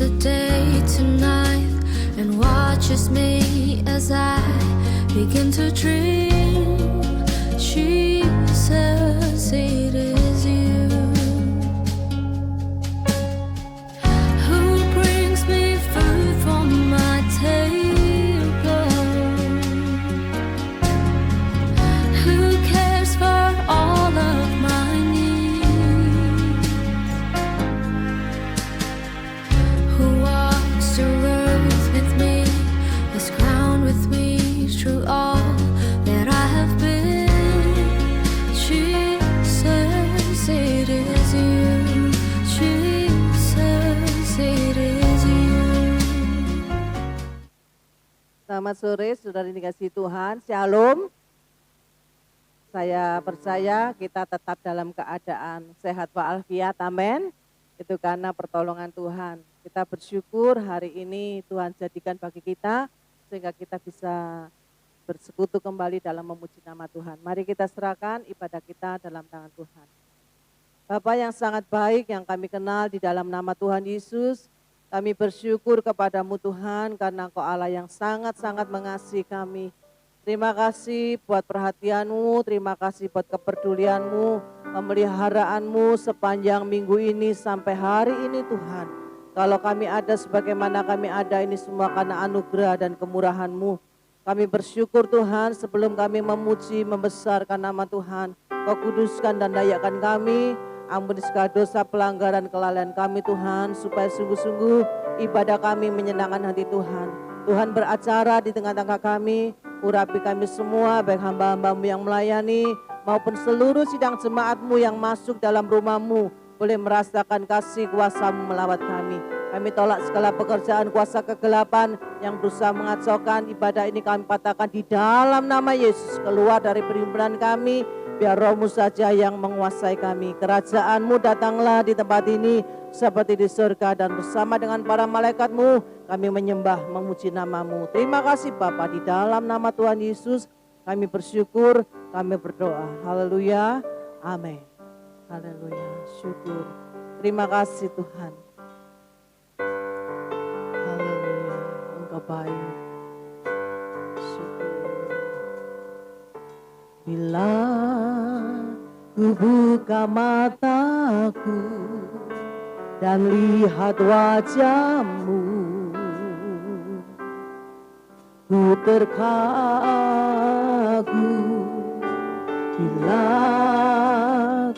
the day tonight and watches me as I begin to dream. Jesus, it is you who brings me food from my table, who cares for all of my needs, who walks the road with me, is crowned with me through all that I have been. Jesus, it is you. Jesus, it is you. Selamat sore saudara dikasihi Tuhan, Shalom. Saya percaya kita tetap dalam keadaan sehat walafiat, amin. Itu karena pertolongan Tuhan. Kita bersyukur hari ini Tuhan jadikan bagi kita sehingga kita bisa bersekutu kembali dalam memuji nama Tuhan. Mari kita serahkan ibadah kita dalam tangan Tuhan. Bapa yang sangat baik yang kami kenal di dalam nama Tuhan Yesus, kami bersyukur kepadamu Tuhan karena Engkau Allah yang sangat-sangat mengasihi kami. Terima kasih buat perhatianmu, terima kasih buat kepedulianmu, pemeliharaanmu sepanjang minggu ini sampai hari ini Tuhan. Kalau kami ada sebagaimana kami ada ini semua karena anugerah dan kemurahan-Mu. Kami bersyukur Tuhan sebelum kami memuji, membesarkan nama Tuhan. Kau kuduskan dan dayakkan kami, ampuni segala dosa, pelanggaran, kelalaian kami Tuhan. Supaya sungguh-sungguh ibadah kami menyenangkan hati Tuhan. Tuhan beracara di tengah-tengah kami, urapi kami semua, baik hamba-hambamu yang melayani, maupun seluruh sidang jemaatmu yang masuk dalam rumahmu, boleh merasakan kasih kuasa-Mu melawat kami. Kami tolak segala pekerjaan kuasa kegelapan yang berusaha mengacaukan ibadah ini, kami patahkan di dalam nama Yesus. Keluar dari perhimpunan kami, biar Roh-Mu saja yang menguasai kami. Kerajaan-Mu datanglah di tempat ini seperti di surga, dan bersama dengan para malaikat-Mu kami menyembah memuji nama-Mu. Terima kasih Bapa, di dalam nama Tuhan Yesus kami bersyukur, kami berdoa. Haleluya, amin. Haleluya, syukur. Terima kasih Tuhan. Haleluya, Engkau baik. Syukur. Bila ku buka mataku dan lihat wajah-Mu, ku terkagum. Bila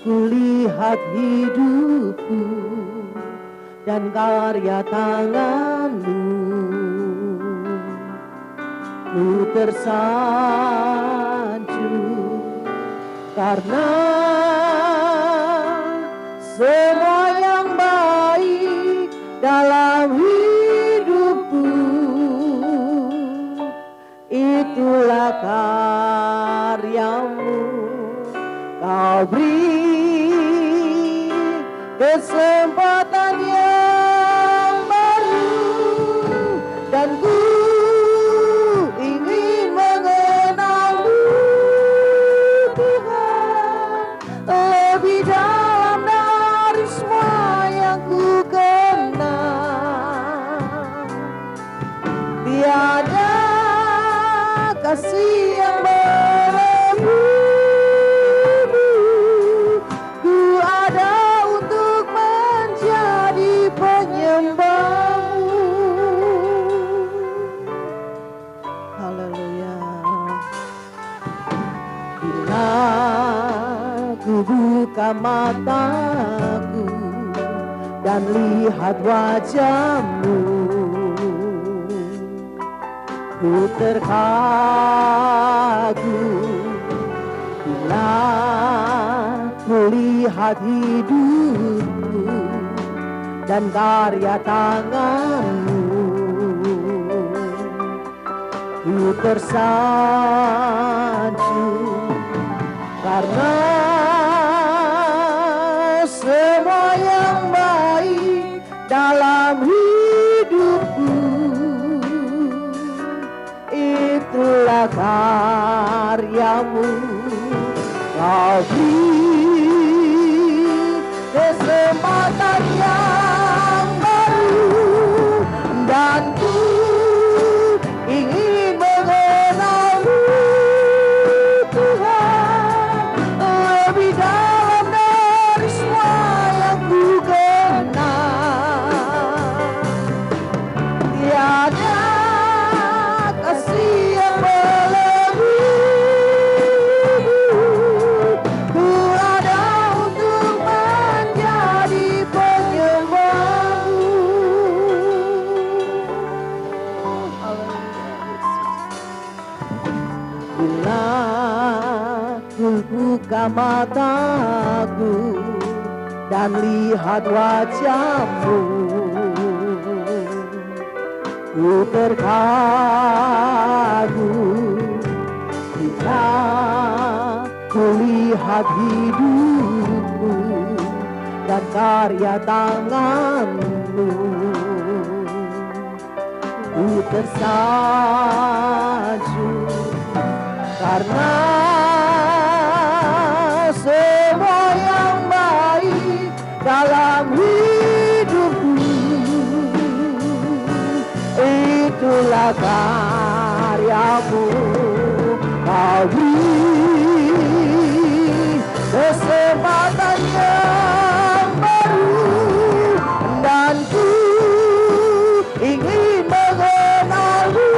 ku lihat hidupku dan karya tangan-Mu, ku tersanjung karena semua yang baik dalam hidupku itulah karya-Mu. Kau beri kesempatan yang baru dan ku ingin mengenal-Mu Tuhan lebih dalam dari semua yang ku kenal. Tiada kasih yang melebihi. Ku ada untuk menjadi penyembah-Mu. Haleluya. Bila ku buka mataku dan lihat wajah-Mu, ku terkagum. Bila ku lihat hidupku dan karya tangan-Mu, ku tersanjung karena semua yang baik dalam hidupku itulah karya-Mu. Kau beri kesempatan yang baru mataku dan lihat wajah-Mu. Ku terkagum bila ku lihat hidupku dan karya tangan-Mu. Ku tersanjung karena semua yang baik dalam hidupku itulah karya-Mu. Kau beri kesempatan yang baru dan ku ingin mengenal-Mu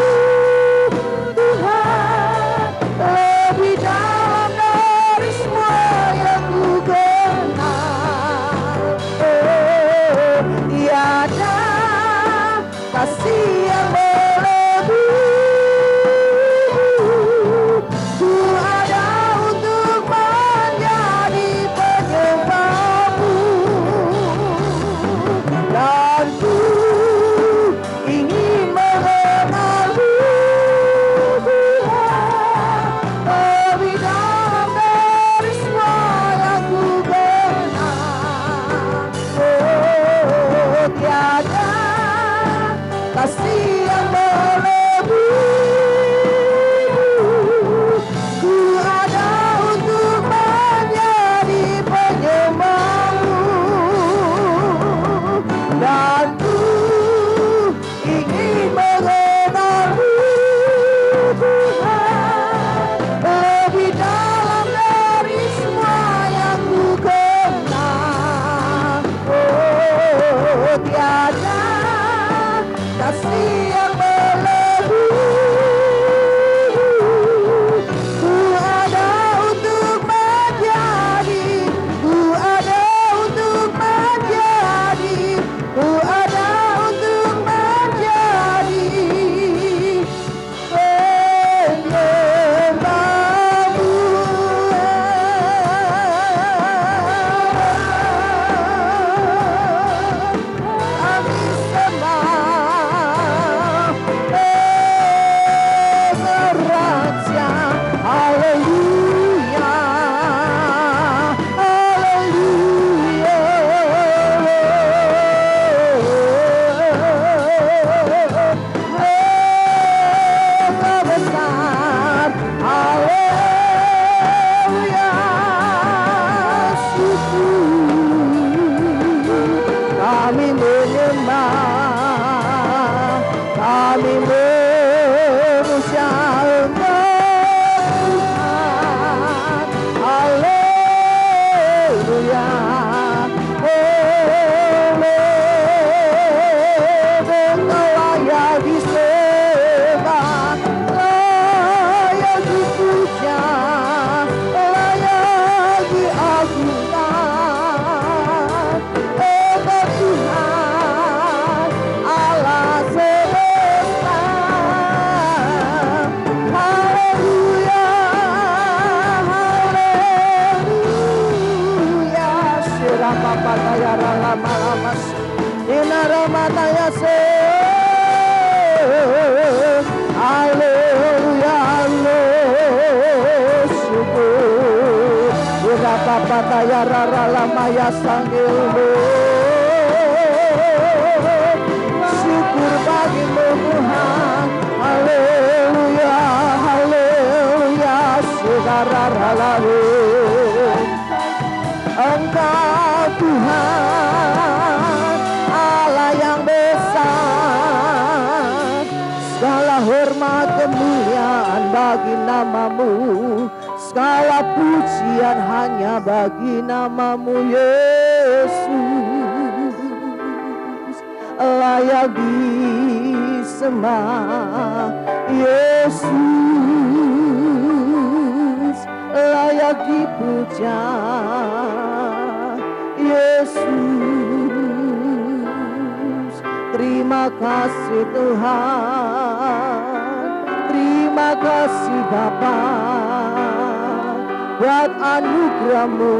Tuhan lebih dalam dari semua yang ku kenal. Tiada kasih yang ku ada untuk menjadi penyembah-Mu dan ku ingin mengenal-Mu Tuhan lebih dalam dari semua yang ku kenal. Tiada kasih yang ku ada untuk menjadi penyembah-Mu dan ku ingin mengenal-Mu Tuhan lebih dalam dari semua yang ku kenal. Tiada kasih yang ku ada untuk menjadi, ku ada untuk menjadi, ku ada untuk menjadi penyembah-Mu. Kami sembah Raja. Haleluya, haleluya. Engkau besar, haleluya. Syukur kami menyembah, kami memuja Engkau Tuhan. Haleluya, Engkau layak disembah, layak dipuja, layak diagungkan. Engkau Tuhan Allah semesta. Haleluya, haleluya. Shirapapataya ralama-lamas, inaramataya se. Haleluya, haleluya. Syukur. Shirapapataya raralamaya sanggilmu. Syukur bagi-Mu Tuhan. Haleluya, haleluya. Saudara lalu Engkau Tuhan Allah yang besar. Segala hormat kemuliaan bagi nama-Mu, segala pujian hanya bagi nama-Mu Yesus. Layak disembah Yesus, layak dipuja Yesus. Terima kasih Tuhan, terima kasih Bapa, buat anugerah-Mu.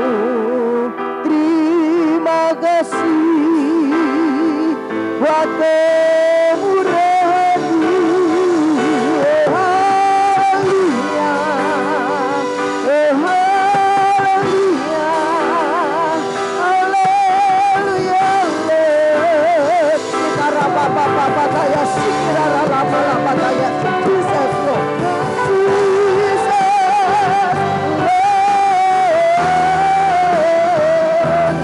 Terima kasih buat kemurahan-Mu. Haleluya, haleluya, haleluya. Sikara baba baba daya, sikara lama lama daya. Jesus Lord, Jesus Lord,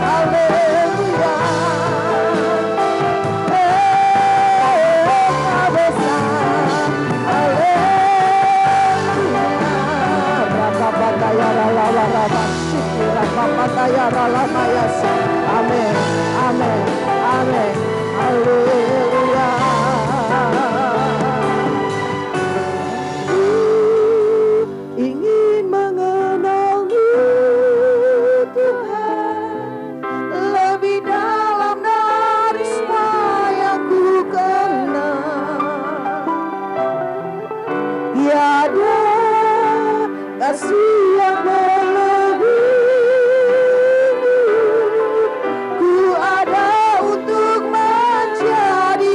haleluya. Amin, amin, amin, haleluya. Ingin mengenal-Mu Tuhan, lebih dalam dari semua yang ku kenal. Tiada kasih yang melebihi, ku ada untuk menjadi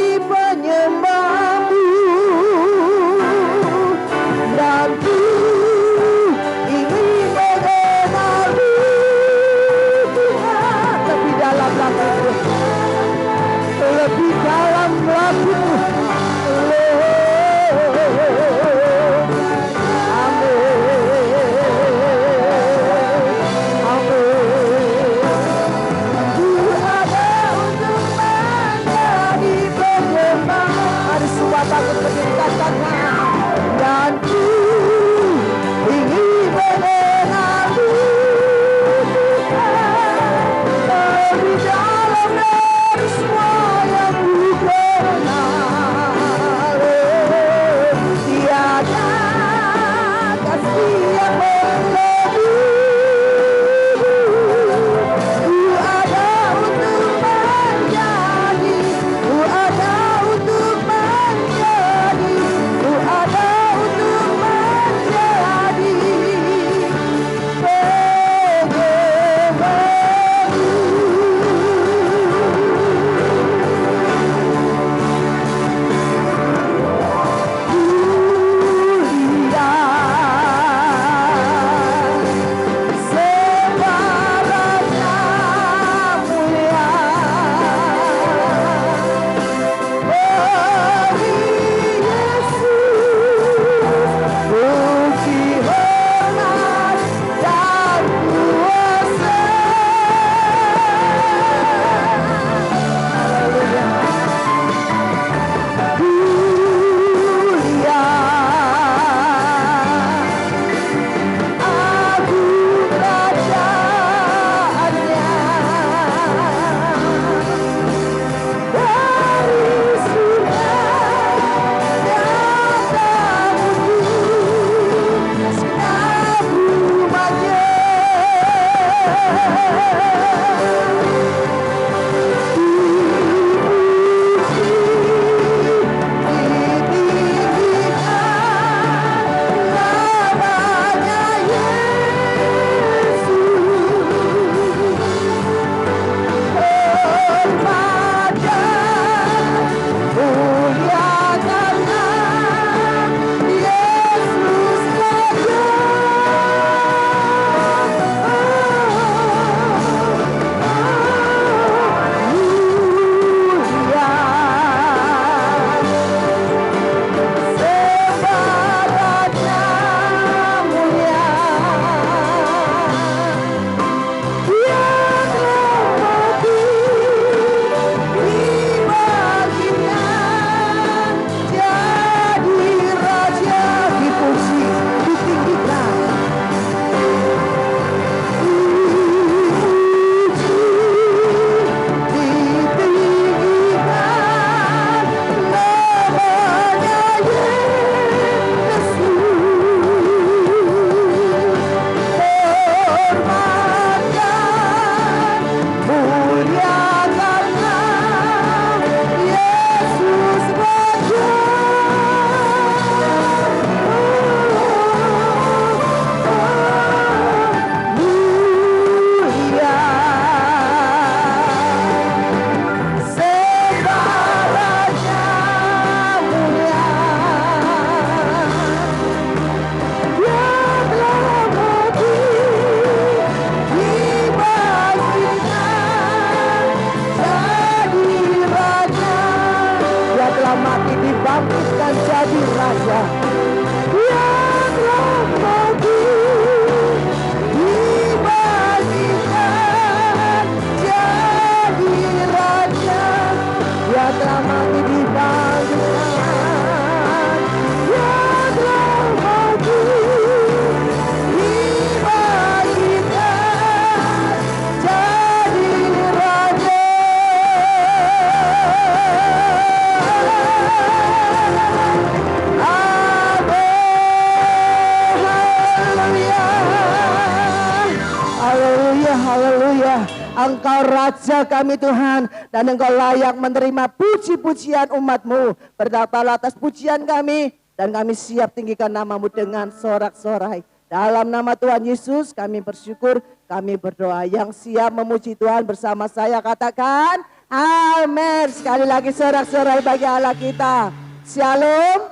haleluya. Engkau Raja kami Tuhan, dan Engkau layak menerima puji-pujian umat-Mu. Berkatalah atas pujian kami, dan kami siap tinggikan nama-Mu dengan sorak-sorai. Dalam nama Tuhan Yesus kami bersyukur, kami berdoa. Yang siap memuji Tuhan bersama saya katakan amin. Sekali lagi sorak-sorai bagi Allah kita. Shalom,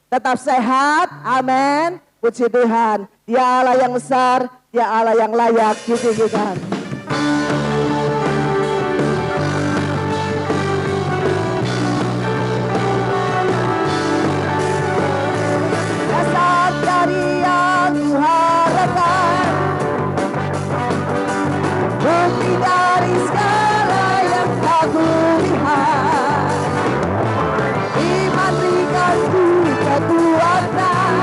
tetap sehat, amin. Puji Tuhan, Dia Allah yang besar, Dia Allah yang layak ditinggikan. Dasar dari yang kuharapkan, bukti dari segala yang tak kulihat, iman berikanku kekuatan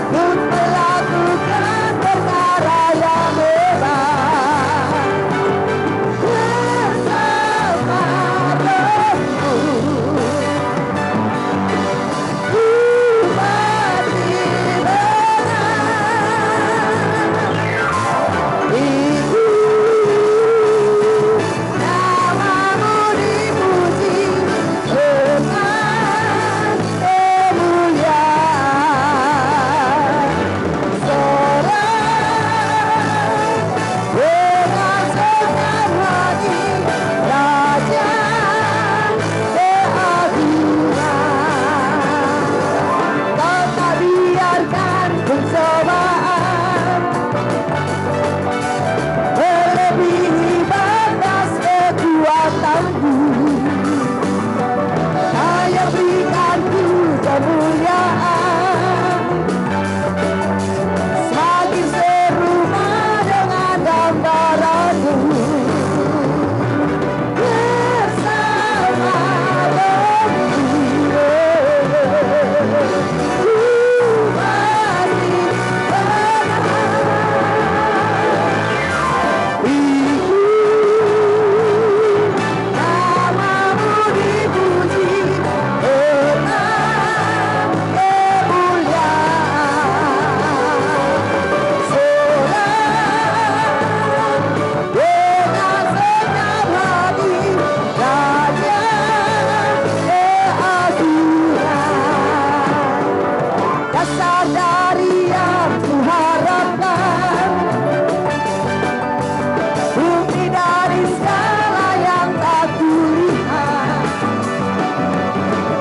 untuk melakukan perkara yang hebat bersama Rohmu. Ku berkenan ikut namamu dipuji dengan kemuliaan. Sorak dengan senang hati, Raja keagungan. Kau tak biarkan pencobaan melebihi batas kekuatanku. Hanya berikanku kemuliaan, semakin serupa dengan gambaranmu. Bersama Rohmu, ku pasti menang. Ikut namamu dipuji dengan kemuliaan. Sorak dengan senang hati, Raja keagungan. Dasar dari yang kuharapkan, bukti dari segala yang tak kulihat,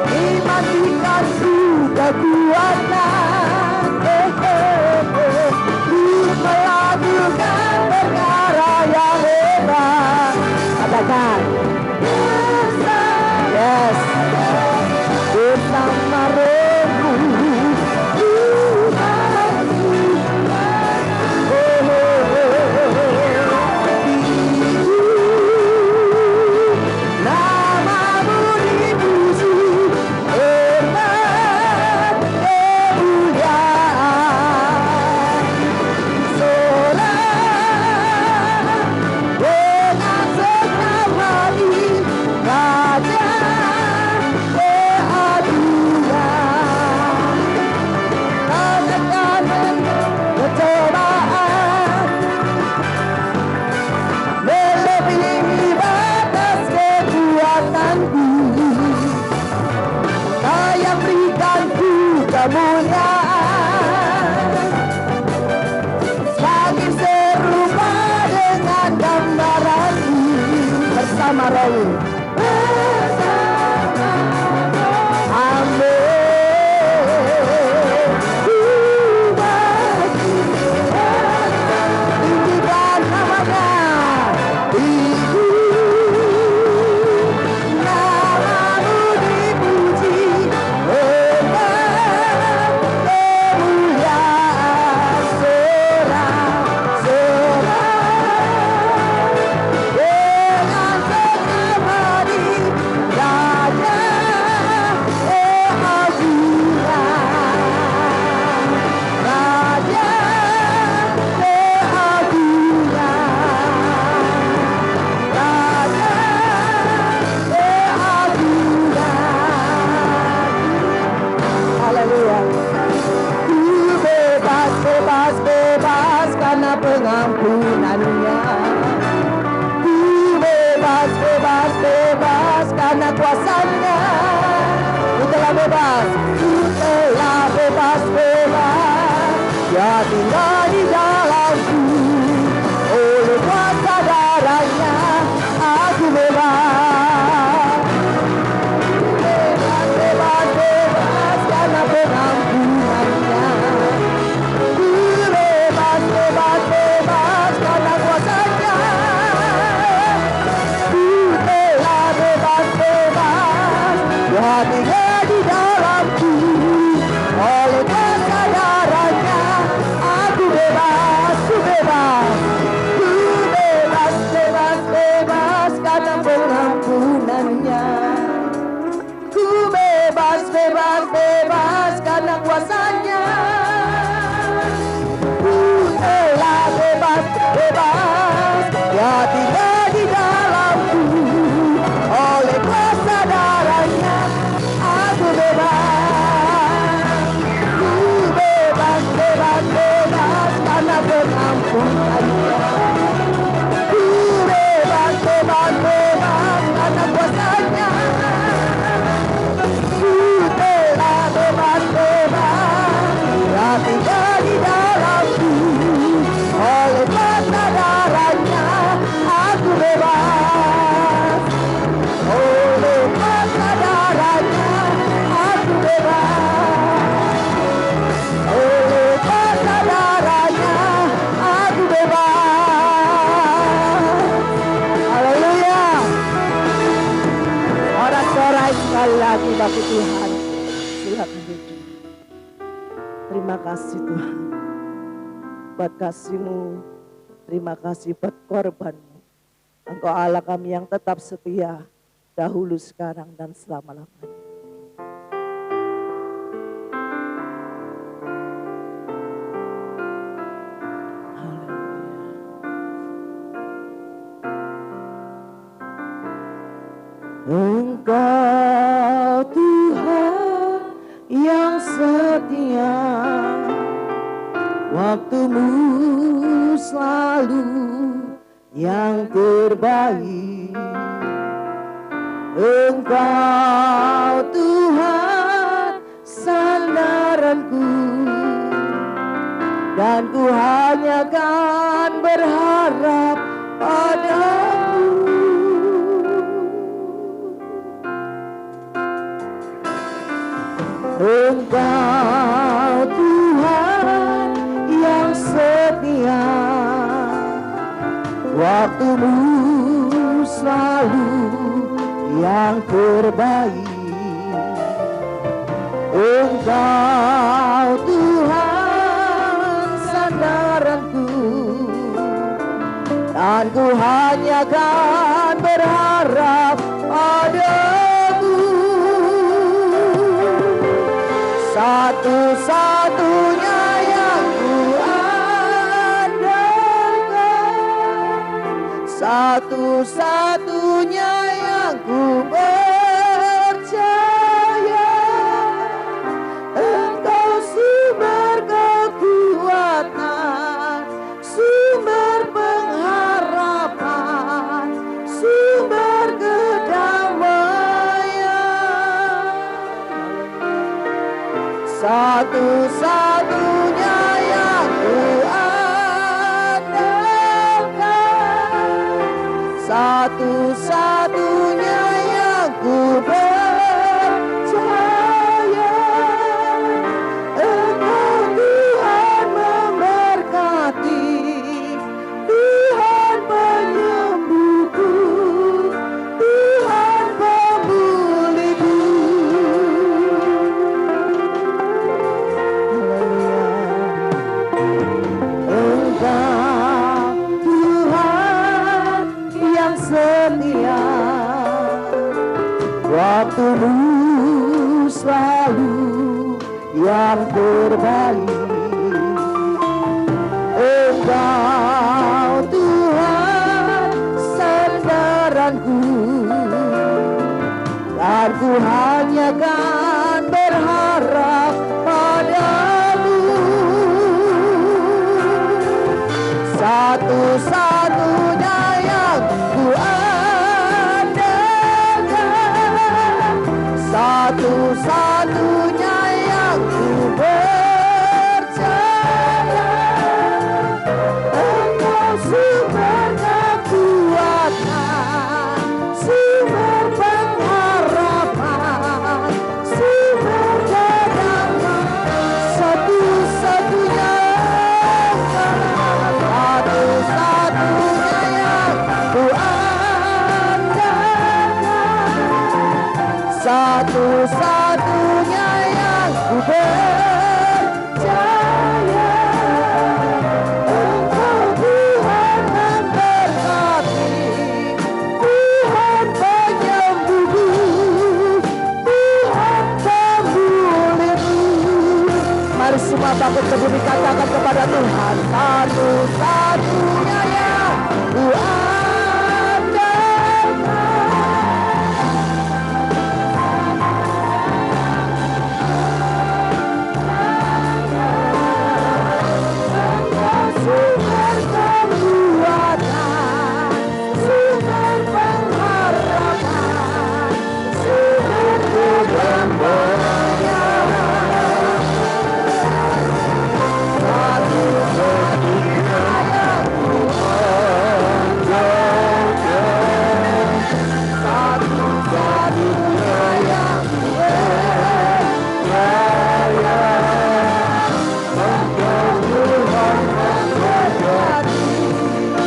iman berikanku kekuatan untuk melakukan perkara yang hebat. Katakan yes, bersama Rohmu. Ku pasti menang. Namamu dipuji dengan kemuliaan. Sorak dengan senang hati, Raja keagungan. Tekanan percobaan melebihi batas kekuatanku. Kau yang berikanku kemuliaan, semakin serupa dengan gambaranmu. Bersama Rohmu. Amin. Ku pasti menang. Tinggikan namanya. Ikut namamu dipuji dengan kemuliaan. Sorak-sorai dengan senang pengampunannya. Ku bebas, bebas, bebas karena kuasanya. Ku telah bebas, ku telah bebas, bebas. Dia tinggal di dalamku, oleh kuasa darahnya aku bebas. Bebas, bebas, bebas karena pengampunannya. Ku bebas, bebas, bebas karena kuasanya. Ku telah bebas, bebas. Dia tinggal di dalamku, oleh kuasa darahnya aku bebas, ku bebas. Ku bebas, bebas, bebas karena pengampunannya. Ku bebas, bebas, bebas karena kuasanya. Ku telah bebas, bebas. Dia tinggal di dalamku, oleh kuasa darahnya aku bebas. Ku bebas, bebas, bebas karena pengampunannya. Ku bebas, bebas, bebas karena kuasanya. Ku telah bebas, bebas. Dia tinggal di dalamku, oleh kuasa darahnya aku bebas. Oleh kuasa darahnya aku bebas. Oleh kuasa darahnya aku bebas. Haleluya. Sorak-sorai sekali lagi bagi Tuhan. Silakan duduk. Terima kasih Tuhan buat kasih-Mu. Terima kasih buat korban-Mu. Engkau Allah kami yang tetap setia, dahulu, sekarang, dan selama-lamanya. Haleluya. Engkau Tuhan yang setia, waktu-Mu selalu yang terbaik. Engkau Tuhan sandaranku, dan ku hanya kan berharap padamu. Engkau Tuhan yang setia, waktu-Mu selalu yang terbaik. Engkau Tuhan sandaranku, dan ku hanya kan berharap padamu. Satu-satunya yang ku andalkan, satu-satunya yang ku percaya. Engkau sumber kekuatan, sumber pengharapan, sumber kedamaian. Satu-satunya yang ku andalkan, satu-satunya yang ku percaya. Engkau Tuhan memberkati, Tuhan penyembuhku, Tuhan pemulihku. Engkau Tuhan yang setia, waktu-Mu selalu yang terbaik. Engkau Tuhan sandaranku, dan ku hanya kan berharap padamu. satu-satunya yang ku andalkan, satu-satunya yang ku percaya. Engkau sumber kekuatan, sumber pengharapan, sumber kedamaian, satu-satunya satu-satunya yang ku andalkan, satu-satunya yang ku percaya. Engkau Tuhan memberkati, Tuhan penyembuhku, Tuhan pemulihku. Mari semua bangkit berdiri, katakan kepada Tuhan, satu-satunya yang ku andalkan. Sumber kekuatan, sumber pengharapan, sumber kedamaian, satu-satunya yang ku andalkan, satu-satunya yang ku percaya. Engkau Tuhan memberkati,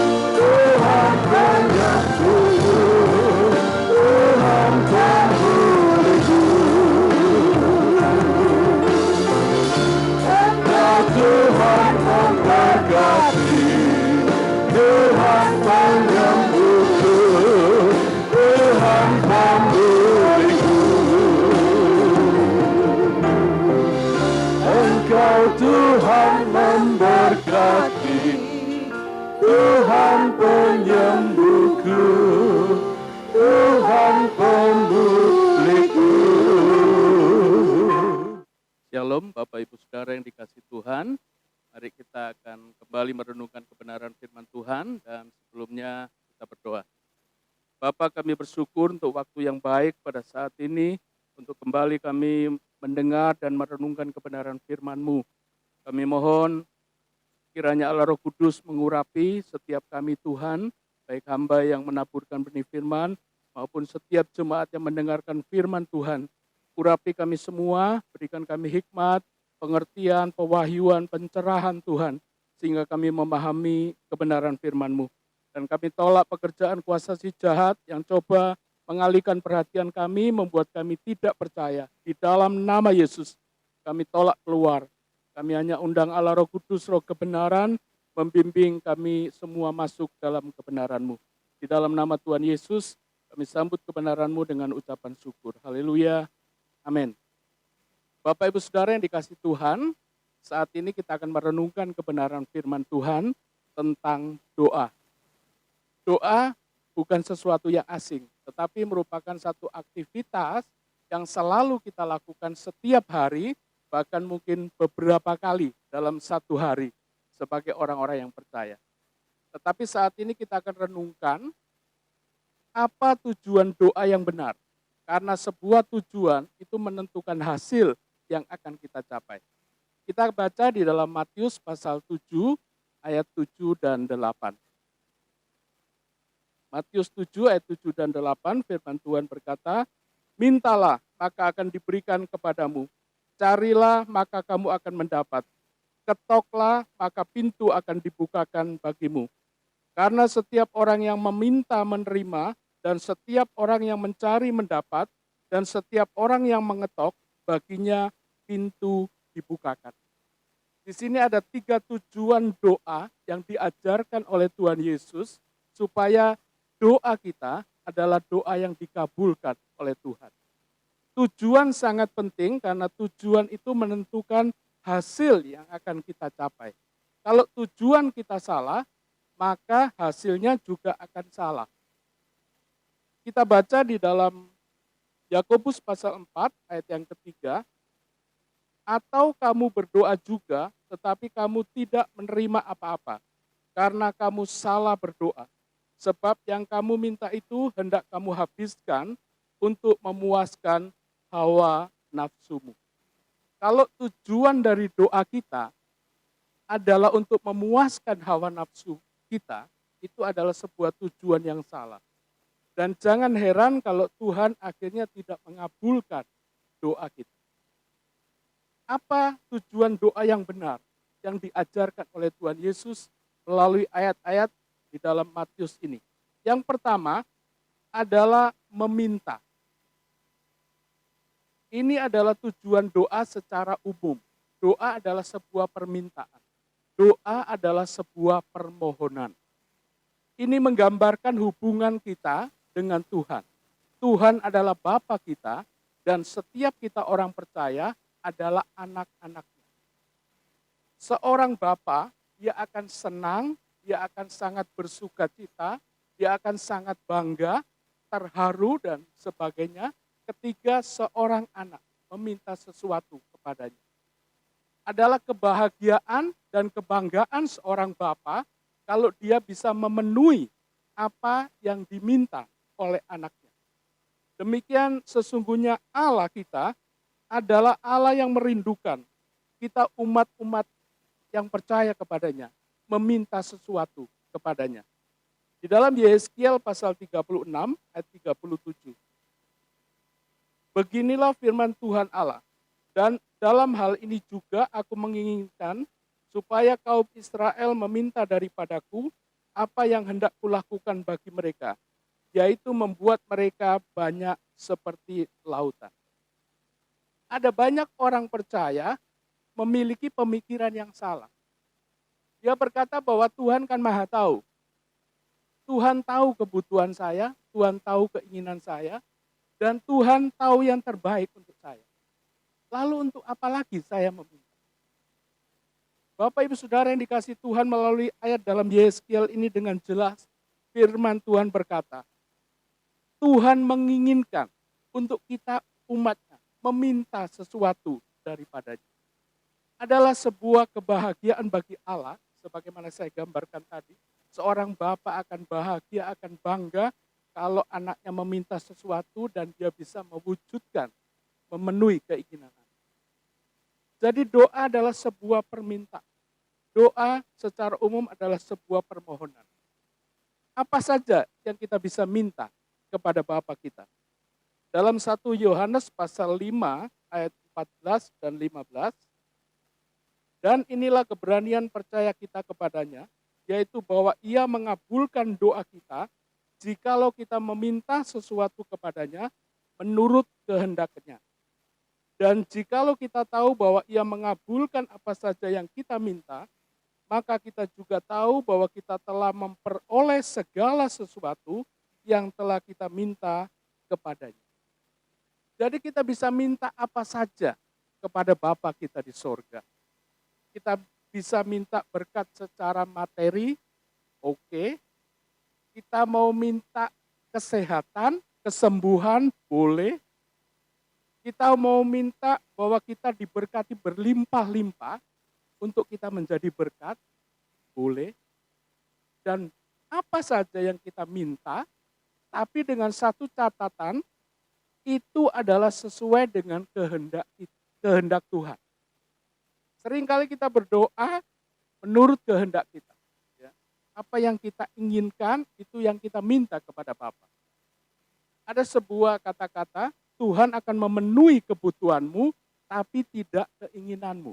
Tuhan penyembuh, Tuhan pemulihku. Engkau Tuhan memberkati, Tuhan penyembuhku, Tuhan pemulihku. Engkau Tuhan memberkati, Tuhan penyembuhku, Tuhan pemulihku. Shalom Bapak Ibu Saudara yang dikasihi Tuhan. Mari kita akan kembali merenungkan kebenaran firman Tuhan, dan sebelumnya kita berdoa. Bapa, kami bersyukur untuk waktu yang baik pada saat ini, untuk kembali kami mendengar dan merenungkan kebenaran firman-Mu. Kami mohon kiranya Allah Roh Kudus mengurapi setiap kami Tuhan, baik hamba yang menaburkan benih firman, maupun setiap jemaat yang mendengarkan firman Tuhan. Urapi kami semua, berikan kami hikmat, pengertian, pewahyuan, pencerahan Tuhan, sehingga kami memahami kebenaran firman-Mu. Dan kami tolak pekerjaan kuasa si jahat yang coba mengalihkan perhatian kami, membuat kami tidak percaya. Di dalam nama Yesus, kami tolak keluar. Kami hanya undang Allah Roh Kudus, Roh kebenaran, membimbing kami semua masuk dalam kebenaran-Mu. Di dalam nama Tuhan Yesus, kami sambut kebenaran-Mu dengan ucapan syukur. Haleluya. Amin. Bapak Ibu Saudara yang dikasihi Tuhan, saat ini kita akan merenungkan kebenaran firman Tuhan tentang doa. Doa bukan sesuatu yang asing, tetapi merupakan satu aktivitas yang selalu kita lakukan setiap hari, bahkan mungkin beberapa kali dalam satu hari sebagai orang-orang yang percaya. Tetapi saat ini kita akan renungkan apa tujuan doa yang benar. Karena sebuah tujuan itu menentukan hasil yang akan kita capai. Kita baca di dalam Matius pasal 7 ayat 7 dan 8. Matius 7 ayat 7 dan 8, firman Tuhan berkata, mintalah maka akan diberikan kepadamu, carilah maka kamu akan mendapat, ketoklah maka pintu akan dibukakan bagimu. Karena setiap orang yang meminta menerima, dan setiap orang yang mencari mendapat, dan setiap orang yang mengetok, baginya pintu dibukakan. Di sini ada 3 tujuan doa yang diajarkan oleh Tuhan Yesus, supaya doa kita adalah doa yang dikabulkan oleh Tuhan. Tujuan sangat penting karena tujuan itu menentukan hasil yang akan kita capai. Kalau tujuan kita salah, maka hasilnya juga akan salah. Kita baca di dalam Yakobus pasal 4 ayat yang ketiga, atau kamu berdoa juga tetapi kamu tidak menerima apa-apa, karena kamu salah berdoa. Sebab yang kamu minta itu hendak kamu habiskan untuk memuaskan hawa nafsumu. Kalau tujuan dari doa kita adalah untuk memuaskan hawa nafsu kita, itu adalah sebuah tujuan yang salah. Dan jangan heran kalau Tuhan akhirnya tidak mengabulkan doa kita. Apa tujuan doa yang benar yang diajarkan oleh Tuhan Yesus melalui ayat-ayat di dalam Matius ini? Yang pertama adalah meminta. Ini adalah tujuan doa secara umum. Doa adalah sebuah permintaan. Doa adalah sebuah permohonan. Ini menggambarkan hubungan kita dengan Tuhan. Tuhan adalah Bapa kita dan setiap kita orang percaya adalah anak-anaknya. Seorang Bapa, dia akan senang, dia akan sangat bersuka cita, dia akan sangat bangga, terharu dan sebagainya ketika seorang anak meminta sesuatu kepadanya. Adalah kebahagiaan dan kebanggaan seorang bapa kalau dia bisa memenuhi apa yang diminta oleh anaknya. Demikian sesungguhnya Allah kita adalah Allah yang merindukan kita umat-umat yang percaya kepadanya, meminta sesuatu kepadanya. Di dalam Yehezkiel pasal 36 ayat 37. Beginilah firman Tuhan Allah, dan dalam hal ini juga aku menginginkan supaya kaum Israel meminta daripadaku apa yang hendak kulakukan bagi mereka, yaitu membuat mereka banyak seperti lautan. Ada banyak orang percaya memiliki pemikiran yang salah. Dia berkata bahwa Tuhan kan maha tahu. Tuhan tahu kebutuhan saya, Tuhan tahu keinginan saya, dan Tuhan tahu yang terbaik untuk saya. Lalu untuk apa lagi saya meminta? Bapak Ibu Saudara yang dikasihi Tuhan, melalui ayat dalam Yehezkiel ini dengan jelas firman Tuhan berkata, Tuhan menginginkan untuk kita umatnya meminta sesuatu daripadanya. Adalah sebuah kebahagiaan bagi Allah, sebagaimana saya gambarkan tadi. Seorang bapak akan bahagia, akan bangga kalau anaknya meminta sesuatu dan dia bisa mewujudkan, memenuhi keinginan anak. Jadi doa adalah sebuah permintaan. Doa secara umum adalah sebuah permohonan. Apa saja yang kita bisa minta kepada Bapa kita? Dalam 1 Yohanes pasal 5 ayat 14 dan 15. Dan inilah keberanian percaya kita kepadanya, yaitu bahwa ia mengabulkan doa kita jikalau kita meminta sesuatu kepadanya menurut kehendaknya. Dan jikalau kita tahu bahwa ia mengabulkan apa saja yang kita minta, maka kita juga tahu bahwa kita telah memperoleh segala sesuatu yang telah kita minta kepadanya. Jadi kita bisa minta apa saja kepada Bapa kita di sorga. Kita bisa minta berkat secara materi, oke. Kita mau minta kesehatan, kesembuhan, boleh. Kita mau minta bahwa kita diberkati berlimpah-limpah untuk kita menjadi berkat, boleh. Dan apa saja yang kita minta, tapi dengan satu catatan, itu adalah sesuai dengan kehendak Tuhan. Seringkali kita berdoa menurut kehendak kita. Apa yang kita inginkan, itu yang kita minta kepada Bapa. Ada sebuah kata-kata, Tuhan akan memenuhi kebutuhanmu, tapi tidak keinginanmu.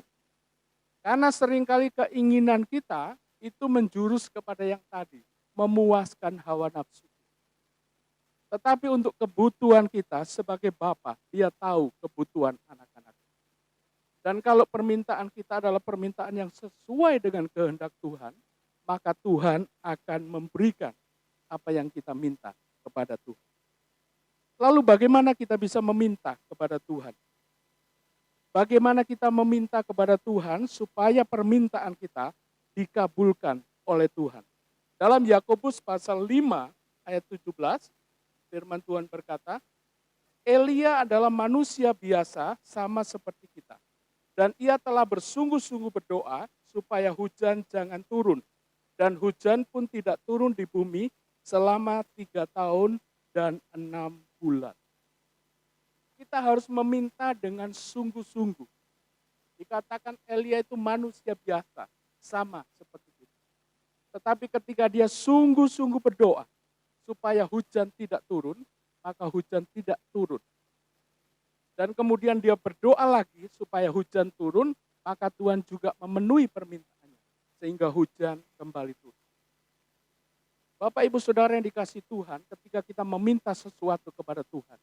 Karena seringkali keinginan kita, itu menjurus kepada yang tadi, memuaskan hawa nafsu. Tetapi untuk kebutuhan kita sebagai Bapa, dia tahu kebutuhan anak-anak. Dan kalau permintaan kita adalah permintaan yang sesuai dengan kehendak Tuhan, maka Tuhan akan memberikan apa yang kita minta kepada Tuhan. Lalu bagaimana kita bisa meminta kepada Tuhan? Bagaimana kita meminta kepada Tuhan supaya permintaan kita dikabulkan oleh Tuhan? Dalam Yakobus pasal 5 ayat 17, firman Tuhan berkata, Elia adalah manusia biasa sama seperti kita. Dan ia telah bersungguh-sungguh berdoa supaya hujan jangan turun. dan hujan pun tidak turun di bumi selama 3 tahun dan 6 bulan. Kita harus meminta dengan sungguh-sungguh. Dikatakan Elia itu manusia biasa, sama seperti kita. Tetapi ketika dia sungguh-sungguh berdoa supaya hujan tidak turun, maka hujan tidak turun. Dan kemudian dia berdoa lagi supaya hujan turun, maka Tuhan juga memenuhi permintaannya. Sehingga hujan kembali turun. Bapak, Ibu, Saudara yang dikasihi Tuhan, ketika kita meminta sesuatu kepada Tuhan,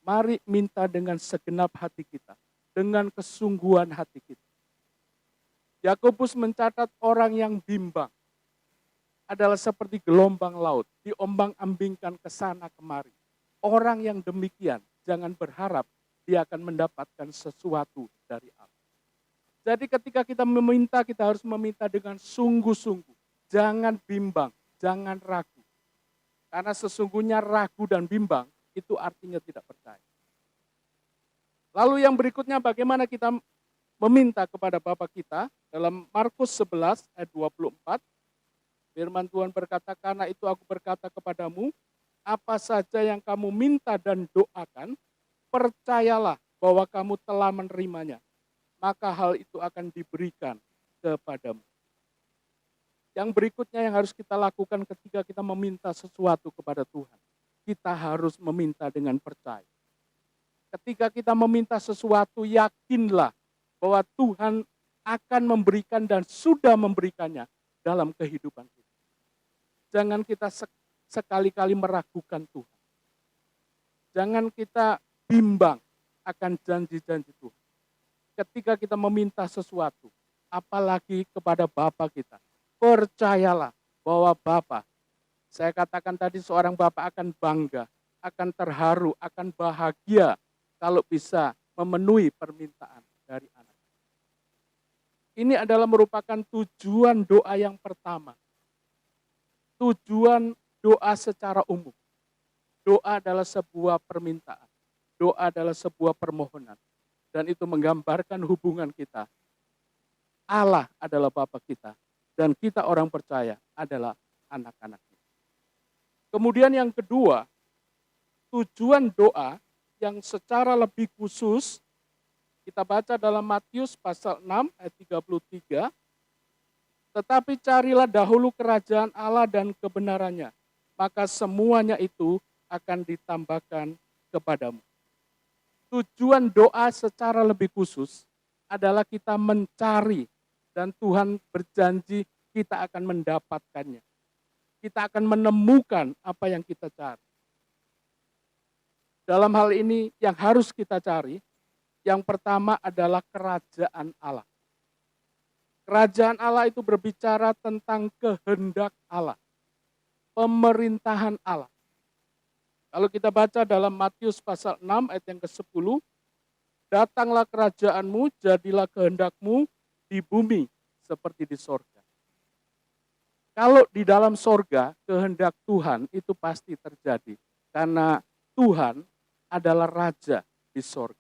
mari minta dengan segenap hati kita, dengan kesungguhan hati kita. Yakobus mencatat orang yang bimbang adalah seperti gelombang laut, diombang-ambingkan ke sana kemari. Orang yang demikian, jangan berharap dia akan mendapatkan sesuatu dari Allah. Jadi ketika kita meminta, kita harus meminta dengan sungguh-sungguh. Jangan bimbang, jangan ragu. Karena sesungguhnya ragu dan bimbang itu artinya tidak percaya. Lalu yang berikutnya bagaimana kita meminta kepada Bapa kita dalam Markus 11 ayat 24. Firman Tuhan berkata, karena itu aku berkata kepadamu, apa saja yang kamu minta dan doakan, percayalah bahwa kamu telah menerimanya, maka hal itu akan diberikan kepadamu. Yang berikutnya yang harus kita lakukan ketika kita meminta sesuatu kepada Tuhan, kita harus meminta dengan percaya. Ketika kita meminta sesuatu, yakinlah bahwa Tuhan akan memberikan dan sudah memberikannya dalam kehidupan kita. Jangan kita sekali-kali meragukan Tuhan. Jangan kita bimbang akan janji-janji Tuhan. Ketika kita meminta sesuatu, apalagi kepada Bapa kita, percayalah bahwa Bapa, saya katakan tadi seorang Bapa akan bangga, akan terharu, akan bahagia kalau bisa memenuhi permintaan dari anak. Ini adalah merupakan tujuan doa yang pertama. Tujuan doa secara umum. Doa adalah sebuah permintaan. Doa adalah sebuah permohonan. Dan itu menggambarkan hubungan kita. Allah adalah Bapa kita. Dan kita orang percaya adalah anak-anaknya. Kemudian yang kedua, tujuan doa yang secara lebih khusus, kita baca dalam Matius pasal 6 ayat 33. Tetapi carilah dahulu kerajaan Allah dan kebenarannya, maka semuanya itu akan ditambahkan kepadamu. Tujuan doa secara lebih khusus adalah kita mencari dan Tuhan berjanji kita akan mendapatkannya. Kita akan menemukan apa yang kita cari. Dalam hal ini yang harus kita cari, yang pertama adalah kerajaan Allah. Kerajaan Allah itu berbicara tentang kehendak Allah, pemerintahan Allah. Kalau kita baca dalam Matius pasal 6 ayat yang ke-10, datanglah kerajaanmu, jadilah kehendakmu di bumi seperti di sorga. Kalau di dalam sorga, kehendak Tuhan itu pasti terjadi. Karena Tuhan adalah Raja di sorga.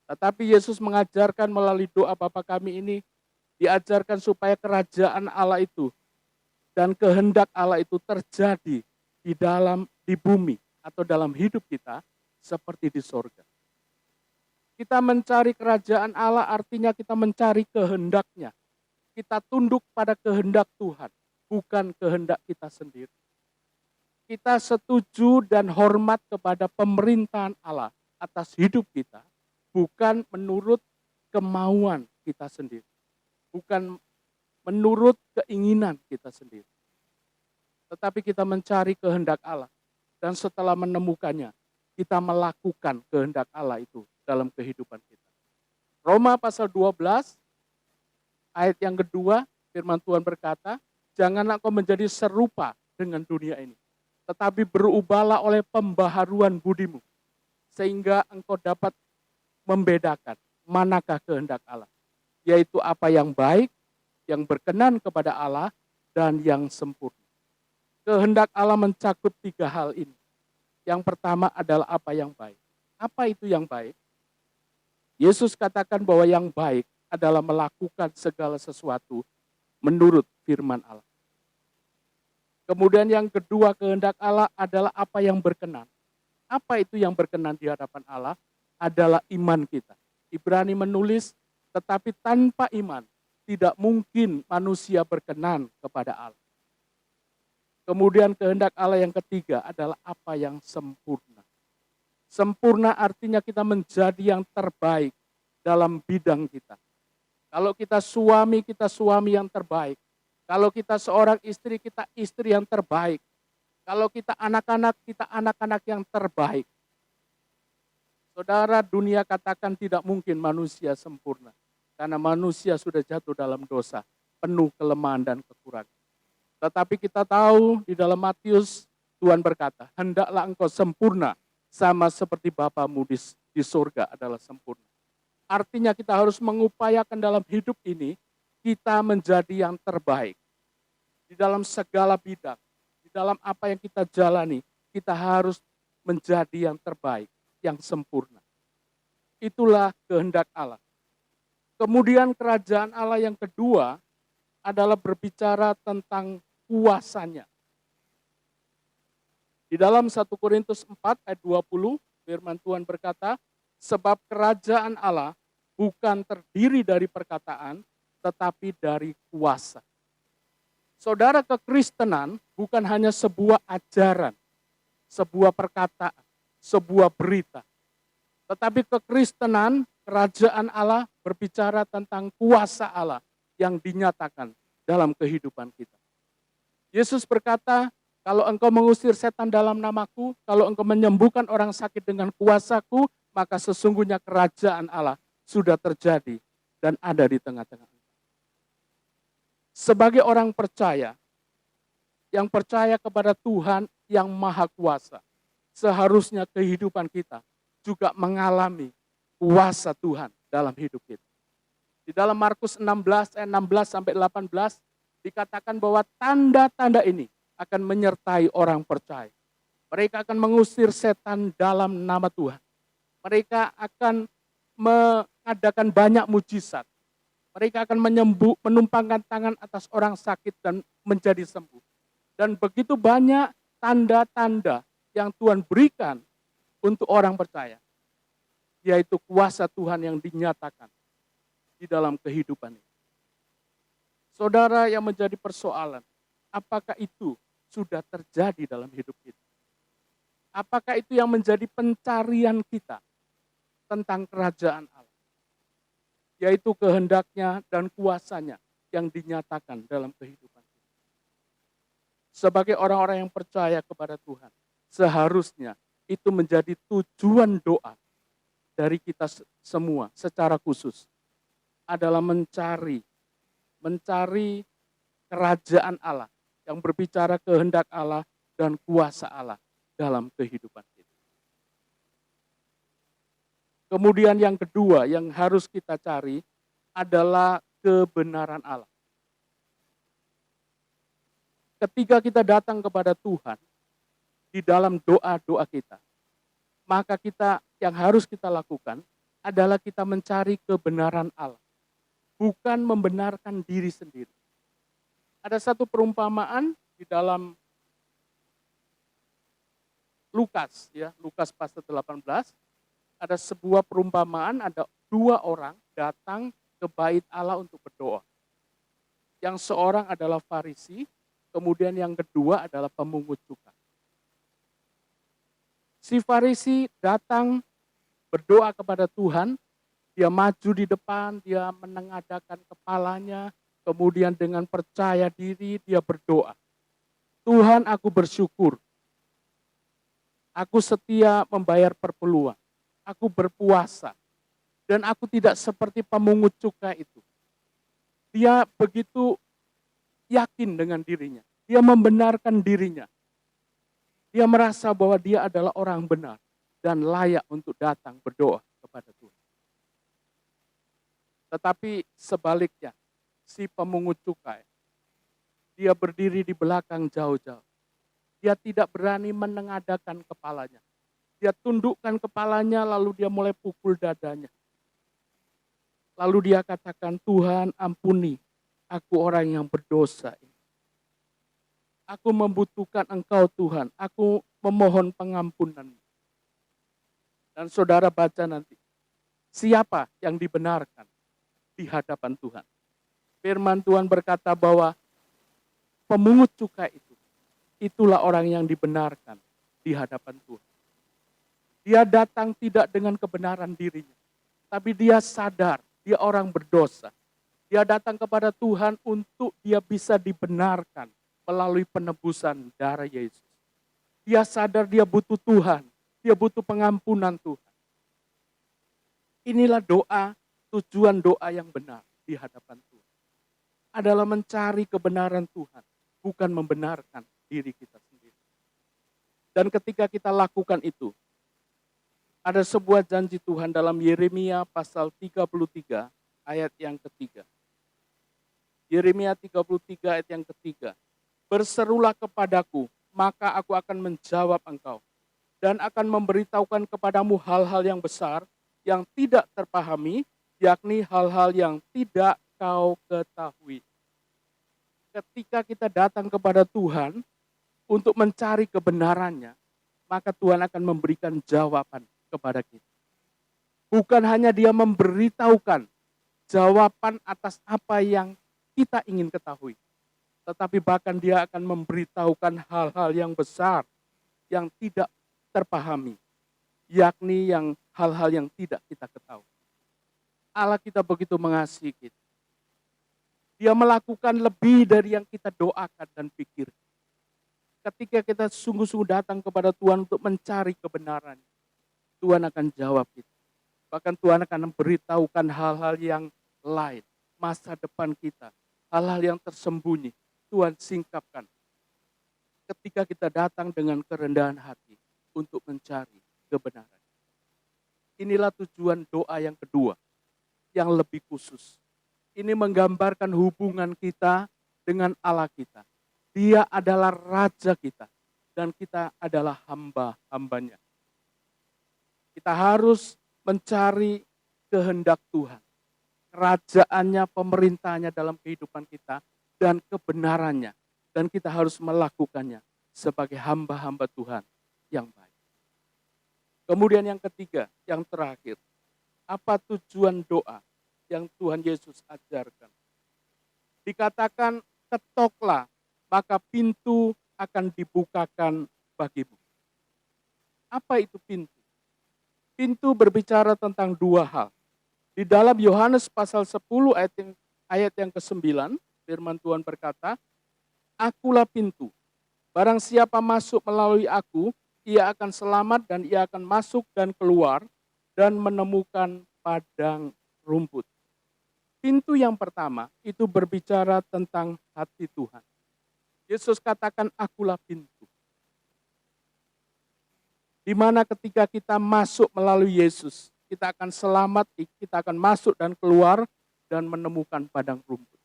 Tetapi Yesus mengajarkan melalui doa Bapa kami ini, diajarkan supaya kerajaan Allah itu dan kehendak Allah itu terjadi di bumi atau dalam hidup kita seperti di sorga. Kita mencari kerajaan Allah artinya kita mencari kehendaknya. Kita tunduk pada kehendak Tuhan, bukan kehendak kita sendiri. Kita setuju dan hormat kepada pemerintahan Allah atas hidup kita, bukan menurut kemauan kita sendiri. Bukan menurut keinginan kita sendiri. Tetapi kita mencari kehendak Allah. Dan setelah menemukannya, kita melakukan kehendak Allah itu dalam kehidupan kita. Roma pasal 12, ayat yang kedua, firman Tuhan berkata, janganlah kau menjadi serupa dengan dunia ini, tetapi berubahlah oleh pembaharuan budimu, sehingga engkau dapat membedakan manakah kehendak Allah, yaitu apa yang baik, yang berkenan kepada Allah, dan yang sempurna. Kehendak Allah mencakup 3 hal ini. Yang pertama adalah apa yang baik. Apa itu yang baik? Yesus katakan bahwa yang baik adalah melakukan segala sesuatu menurut firman Allah. Kemudian yang kedua, kehendak Allah adalah apa yang berkenan. Apa itu yang berkenan di hadapan Allah? Adalah iman kita. Ibrani menulis, tetapi tanpa iman tidak mungkin manusia berkenan kepada Allah. Kemudian kehendak Allah yang ketiga adalah apa yang sempurna. Sempurna artinya kita menjadi yang terbaik dalam bidang kita. Kalau kita suami yang terbaik. Kalau kita seorang istri, kita istri yang terbaik. Kalau kita anak-anak yang terbaik. Saudara, dunia katakan tidak mungkin manusia sempurna. Karena manusia sudah jatuh dalam dosa, penuh kelemahan dan kekurangan. Tetapi kita tahu di dalam Matius, Tuhan berkata, hendaklah engkau sempurna, sama seperti Bapamu di surga adalah sempurna. Artinya kita harus mengupayakan dalam hidup ini, kita menjadi yang terbaik. Di dalam segala bidang, di dalam apa yang kita jalani, kita harus menjadi yang terbaik, yang sempurna. Itulah kehendak Allah. Kemudian kerajaan Allah yang kedua adalah berbicara tentang kuasanya. Di dalam 1 Korintus 4 ayat 20, firman Tuhan berkata, sebab kerajaan Allah bukan terdiri dari perkataan, tetapi dari kuasa. Saudara, kekristenan bukan hanya sebuah ajaran, sebuah perkataan, sebuah berita. Tetapi kekristenan, kerajaan Allah berbicara tentang kuasa Allah yang dinyatakan dalam kehidupan kita. Yesus berkata, kalau engkau mengusir setan dalam namaku, kalau engkau menyembuhkan orang sakit dengan kuasaku, maka sesungguhnya kerajaan Allah sudah terjadi dan ada di tengah-tengah. Sebagai orang percaya, yang percaya kepada Tuhan yang Maha Kuasa, seharusnya kehidupan kita juga mengalami kuasa Tuhan dalam hidup kita. Di dalam Markus 16 ayat 16 sampai 18 dikatakan bahwa tanda-tanda ini akan menyertai orang percaya. Mereka akan mengusir setan dalam nama Tuhan. Mereka akan mengadakan banyak mujizat. Mereka akan menumpangkan tangan atas orang sakit dan menjadi sembuh. Dan begitu banyak tanda-tanda yang Tuhan berikan untuk orang percaya. Yaitu kuasa Tuhan yang dinyatakan di dalam kehidupan ini. Saudara, yang menjadi persoalan, apakah itu sudah terjadi dalam hidup kita? Apakah itu yang menjadi pencarian kita tentang kerajaan Allah? Yaitu kehendaknya dan kuasanya yang dinyatakan dalam kehidupan kita. Sebagai orang-orang yang percaya kepada Tuhan, seharusnya itu menjadi tujuan doa dari kita semua secara khusus. Adalah mencari kerajaan Allah yang berbicara kehendak Allah dan kuasa Allah dalam kehidupan kita. Kemudian yang kedua yang harus kita cari adalah kebenaran Allah. Ketika kita datang kepada Tuhan di dalam doa-doa kita, maka yang harus kita lakukan adalah kita mencari kebenaran Allah. Bukan membenarkan diri sendiri. Ada satu perumpamaan di dalam Lukas, Lukas pasal 18, ada sebuah perumpamaan, ada dua orang datang ke bait Allah untuk berdoa. Yang seorang adalah Farisi, kemudian yang kedua adalah pemungut cukai. Si Farisi datang berdoa kepada Tuhan, dia maju di depan, dia menengadakan kepalanya, kemudian dengan percaya diri dia berdoa. Tuhan, aku bersyukur. Aku setia membayar perpuluhan. Aku berpuasa. Dan aku tidak seperti pemungut cukai itu. Dia begitu yakin dengan dirinya. Dia membenarkan dirinya. Dia merasa bahwa dia adalah orang benar dan layak untuk datang berdoa kepada Tuhan. Tetapi sebaliknya, si pemungut cukai, dia berdiri di belakang jauh-jauh. Dia tidak berani menengadakan kepalanya. Dia tundukkan kepalanya lalu dia mulai pukul dadanya. Lalu dia katakan, Tuhan ampuni, Aku orang yang berdosa. Aku membutuhkan Engkau Tuhan. Aku memohon pengampunan. Dan saudara baca nanti. Siapa yang dibenarkan di hadapan Tuhan? Firman Tuhan berkata bahwa pemungut cukai itu, itulah orang yang dibenarkan di hadapan Tuhan. Dia datang tidak dengan kebenaran dirinya, tapi dia sadar dia orang berdosa. Dia datang kepada Tuhan untuk dia bisa dibenarkan melalui penebusan darah Yesus. Dia sadar dia butuh Tuhan, dia butuh pengampunan Tuhan. Inilah doa, tujuan doa yang benar di hadapan Tuhan. Adalah mencari kebenaran Tuhan, bukan membenarkan diri kita sendiri. Dan ketika kita lakukan itu, ada sebuah janji Tuhan dalam Yeremia pasal 33 ayat yang ketiga. Yeremia 33 ayat yang ketiga. Berserulah kepadaku, maka aku akan menjawab engkau. Dan akan memberitahukan kepadamu hal-hal yang besar yang tidak terpahami, yakni hal-hal yang tidak kau ketahui. Ketika kita datang kepada Tuhan untuk mencari kebenarannya, maka Tuhan akan memberikan jawaban kepada kita. Bukan hanya dia memberitahukan jawaban atas apa yang kita ingin ketahui, tetapi bahkan dia akan memberitahukan hal-hal yang besar yang tidak terpahami, yakni yang hal-hal yang tidak kita ketahui. Allah kita begitu mengasihi kita. Dia melakukan lebih dari yang kita doakan dan pikirkan. Ketika kita sungguh-sungguh datang kepada Tuhan untuk mencari kebenaran, Tuhan akan jawab kita. Bahkan Tuhan akan memberitahukan hal-hal yang lain, masa depan kita, hal-hal yang tersembunyi, Tuhan singkapkan. Ketika kita datang dengan kerendahan hati untuk mencari kebenaran. Inilah tujuan doa yang kedua, yang lebih khusus. Ini menggambarkan hubungan kita dengan Allah kita. Dia adalah Raja kita, dan kita adalah hamba-hambanya. Kita harus mencari kehendak Tuhan. Kerajaannya, pemerintahnya dalam kehidupan kita, dan kebenarannya. Dan kita harus melakukannya sebagai hamba-hamba Tuhan yang baik. Kemudian yang ketiga, yang terakhir. Apa tujuan doa yang Tuhan Yesus ajarkan? Dikatakan, ketoklah, maka pintu akan dibukakan bagimu. Apa itu pintu? Pintu berbicara tentang dua hal. Di dalam Yohanes pasal 10 ayat yang ke-9, firman Tuhan berkata, Akulah pintu. Barang siapa masuk melalui aku, ia akan selamat dan ia akan masuk dan keluar dan menemukan padang rumput. Pintu yang pertama itu berbicara tentang hati Tuhan. Yesus katakan, akulah pintu. Di mana ketika kita masuk melalui Yesus, kita akan selamat, kita akan masuk dan keluar dan menemukan padang rumput.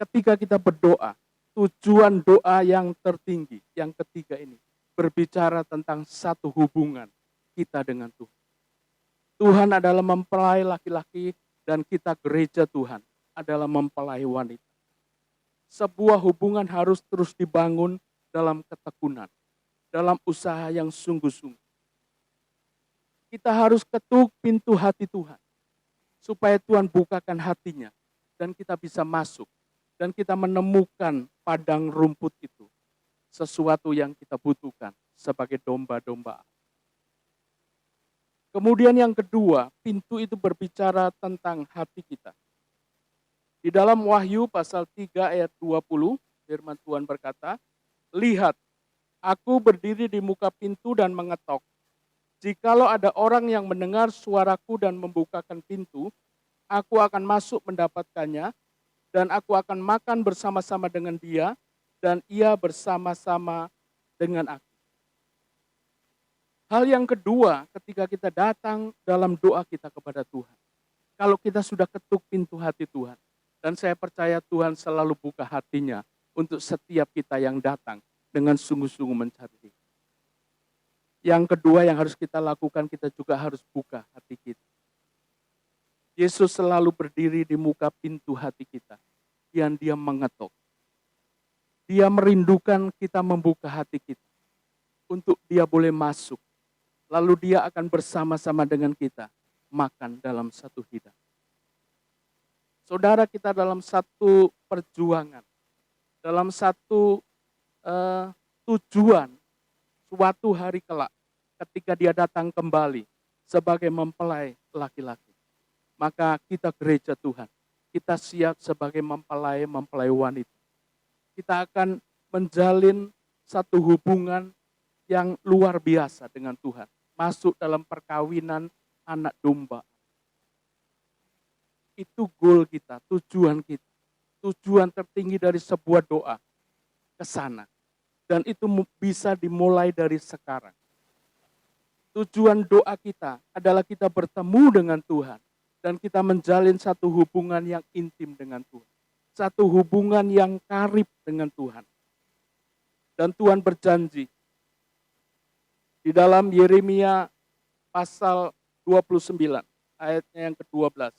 Ketika kita berdoa, tujuan doa yang tertinggi, yang ketiga ini, berbicara tentang satu hubungan kita dengan Tuhan. Tuhan adalah mempelai laki-laki dan kita gereja Tuhan adalah mempelai wanita. Sebuah hubungan harus terus dibangun dalam ketekunan, dalam usaha yang sungguh-sungguh. Kita harus ketuk pintu hati Tuhan, supaya Tuhan bukakan hatinya, dan kita bisa masuk, dan kita menemukan padang rumput itu, sesuatu yang kita butuhkan sebagai domba-domba. Kemudian yang kedua, pintu itu berbicara tentang hati kita. Di dalam Wahyu pasal 3 ayat 20, firman Tuhan berkata, Lihat, aku berdiri di muka pintu dan mengetok. Jikalau ada orang yang mendengar suaraku dan membukakan pintu, aku akan masuk mendapatkannya, dan aku akan makan bersama-sama dengan dia, dan ia bersama-sama dengan aku. Hal yang kedua ketika kita datang dalam doa kita kepada Tuhan. Kalau kita sudah ketuk pintu hati Tuhan, dan saya percaya Tuhan selalu buka hatinya untuk setiap kita yang datang dengan sungguh-sungguh mencari Dia. Yang kedua yang harus kita lakukan, kita juga harus buka hati kita. Yesus selalu berdiri di muka pintu hati kita yang dia mengetuk. Dia merindukan kita membuka hati kita untuk dia boleh masuk. Lalu dia akan bersama-sama dengan kita makan dalam satu hidangan. Saudara, kita dalam satu perjuangan, dalam satu tujuan, suatu hari kelak ketika dia datang kembali sebagai mempelai laki-laki. Maka kita gereja Tuhan, kita siap sebagai mempelai wanita. Kita akan menjalin satu hubungan yang luar biasa dengan Tuhan. Masuk dalam perkawinan anak domba. Itu goal kita, tujuan kita. Tujuan tertinggi dari sebuah doa ke sana. Dan itu bisa dimulai dari sekarang. Tujuan doa kita adalah kita bertemu dengan Tuhan. Dan kita menjalin satu hubungan yang intim dengan Tuhan. Satu hubungan yang karib dengan Tuhan. Dan Tuhan berjanji. Di dalam Yeremia pasal 29, ayatnya yang ke-12.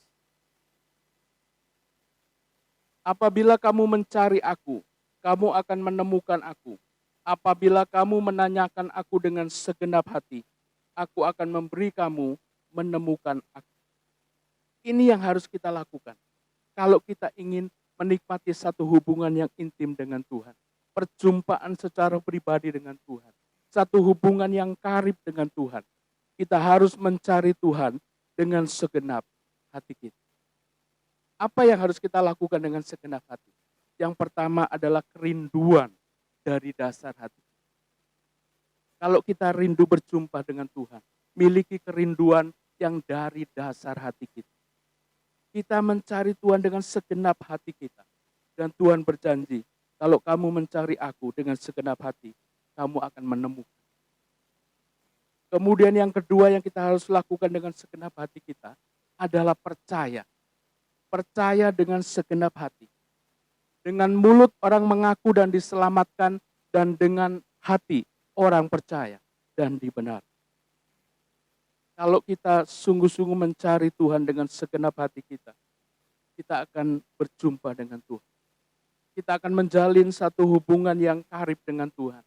Apabila kamu mencari aku, kamu akan menemukan aku. Apabila kamu menanyakan aku dengan segenap hati, aku akan memberi kamu menemukan aku. Ini yang harus kita lakukan. Kalau kita ingin menikmati satu hubungan yang intim dengan Tuhan. Perjumpaan secara pribadi dengan Tuhan. Satu hubungan yang karib dengan Tuhan. Kita harus mencari Tuhan dengan segenap hati kita. Apa yang harus kita lakukan dengan segenap hati? Yang pertama adalah kerinduan dari dasar hati. Kalau kita rindu berjumpa dengan Tuhan, miliki kerinduan yang dari dasar hati kita. Kita mencari Tuhan dengan segenap hati kita. Dan Tuhan berjanji, kalau kamu mencari aku dengan segenap hati, kamu akan menemukan. Kemudian yang kedua yang kita harus lakukan dengan segenap hati kita adalah percaya. Percaya dengan segenap hati. Dengan mulut orang mengaku dan diselamatkan, dan dengan hati orang percaya dan dibenarkan. Kalau kita sungguh-sungguh mencari Tuhan dengan segenap hati kita akan berjumpa dengan Tuhan. Kita akan menjalin satu hubungan yang karib dengan Tuhan.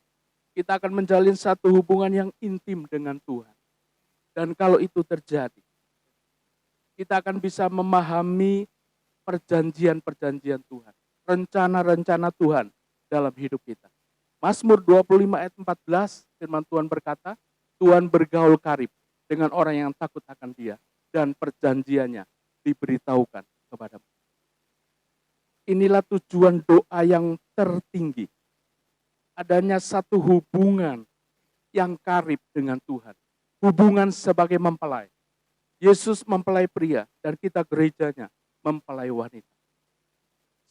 Kita akan menjalin satu hubungan yang intim dengan Tuhan. Dan kalau itu terjadi, kita akan bisa memahami perjanjian-perjanjian Tuhan. Rencana-rencana Tuhan dalam hidup kita. Mazmur 25 ayat 14, firman Tuhan berkata, Tuhan bergaul karib dengan orang yang takut akan Dia, dan perjanjiannya diberitahukan kepadamu. Inilah tujuan doa yang tertinggi. Adanya satu hubungan yang karib dengan Tuhan. Hubungan sebagai mempelai. Yesus mempelai pria dan kita gerejanya mempelai wanita.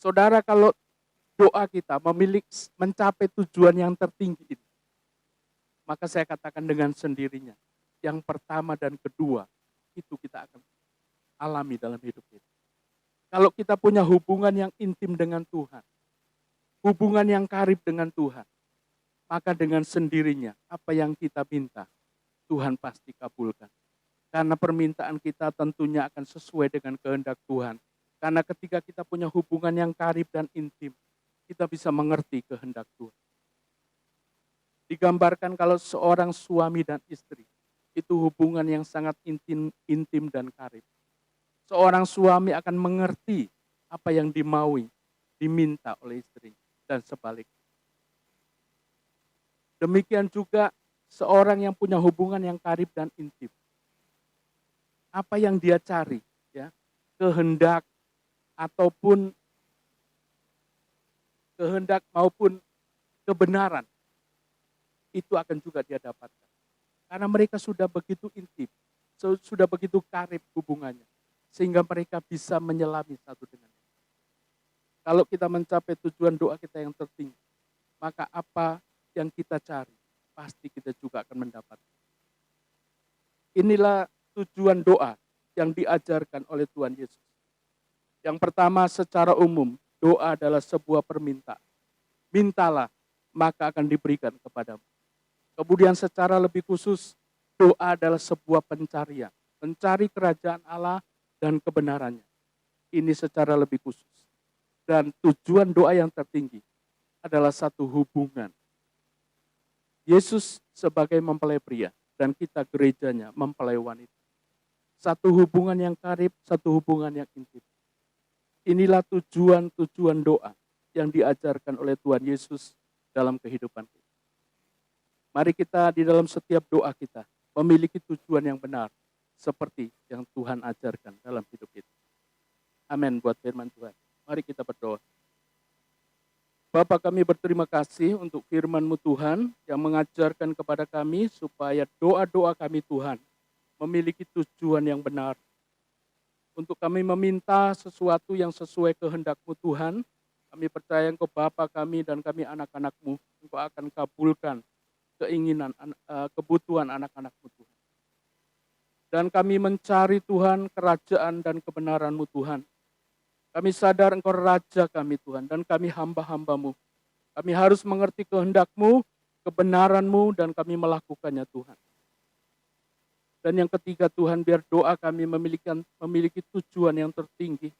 Saudara, kalau doa kita mencapai tujuan yang tertinggi ini, maka saya katakan dengan sendirinya, yang pertama dan kedua, itu kita akan alami dalam hidup kita. Kalau kita punya hubungan yang intim dengan Tuhan, hubungan yang karib dengan Tuhan, maka dengan sendirinya apa yang kita minta, Tuhan pasti kabulkan. Karena permintaan kita tentunya akan sesuai dengan kehendak Tuhan. Karena ketika kita punya hubungan yang karib dan intim, kita bisa mengerti kehendak Tuhan. Digambarkan kalau seorang suami dan istri, itu hubungan yang sangat intim dan karib. Seorang suami akan mengerti apa yang dimaui, diminta oleh istri, dan sebaliknya. Demikian juga seorang yang punya hubungan yang karib dan intim. Apa yang dia cari, ya, kehendak maupun kebenaran, itu akan juga dia dapatkan. Karena mereka sudah begitu intim, sudah begitu karib hubungannya, sehingga mereka bisa menyelami satu dengan lain. Kalau kita mencapai tujuan doa kita yang tertinggi, maka apa yang kita cari, pasti kita juga akan mendapatkan. Inilah tujuan doa yang diajarkan oleh Tuhan Yesus. Yang pertama, secara umum, doa adalah sebuah permintaan. Mintalah, maka akan diberikan kepadamu. Kemudian secara lebih khusus, doa adalah sebuah pencarian. Mencari kerajaan Allah, dan kebenarannya. Ini secara lebih khusus. Dan tujuan doa yang tertinggi adalah satu hubungan. Yesus sebagai mempelai pria dan kita gerejanya mempelai wanita. Satu hubungan yang karib, satu hubungan yang intim. Inilah tujuan doa yang diajarkan oleh Tuhan Yesus dalam kehidupan kita. Mari kita di dalam setiap doa kita memiliki tujuan yang benar seperti yang Tuhan ajarkan dalam hidup kita. Amin buat firman Tuhan. Mari kita berdoa. Bapa, kami berterima kasih untuk firman-Mu Tuhan yang mengajarkan kepada kami supaya doa-doa kami Tuhan memiliki tujuan yang benar. Untuk kami meminta sesuatu yang sesuai kehendak-Mu Tuhan, kami percaya Engkau Bapa kami dan kami anak-anak-Mu, Engkau akan kabulkan keinginan, kebutuhan anak-anak-Mu Tuhan. Dan kami mencari Tuhan, kerajaan dan kebenaran-Mu Tuhan. Kami sadar Engkau Raja kami Tuhan, dan kami hamba-hamba-Mu. Kami harus mengerti kehendak-Mu, kebenaran-Mu, dan kami melakukannya Tuhan. Dan yang ketiga Tuhan, biar doa kami memiliki tujuan yang tertinggi.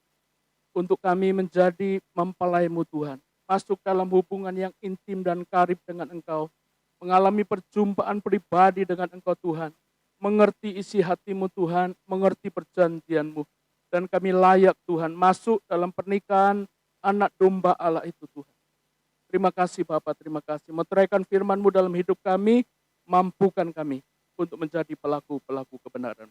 Untuk kami menjadi mempelai-Mu Tuhan. Masuk dalam hubungan yang intim dan karib dengan Engkau. Mengalami perjumpaan pribadi dengan Engkau Tuhan. Mengerti isi hati-Mu Tuhan, mengerti perjanjian-Mu. Dan kami layak Tuhan masuk dalam pernikahan anak domba Allah itu Tuhan. Terima kasih Bapa, terima kasih. Meteraikan firman-Mu dalam hidup kami, mampukan kami untuk menjadi pelaku-pelaku kebenaran.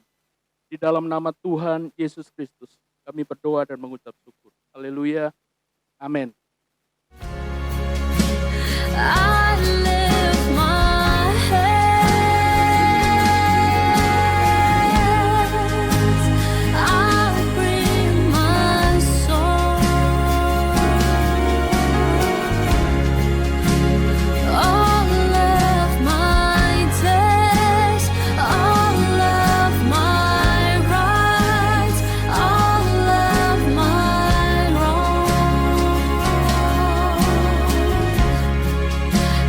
Di dalam nama Tuhan Yesus Kristus, kami berdoa dan mengucap syukur. Haleluya. Amin. I lift my hands, I bring my soul, all of my days, all of my rights, all of my wrongs.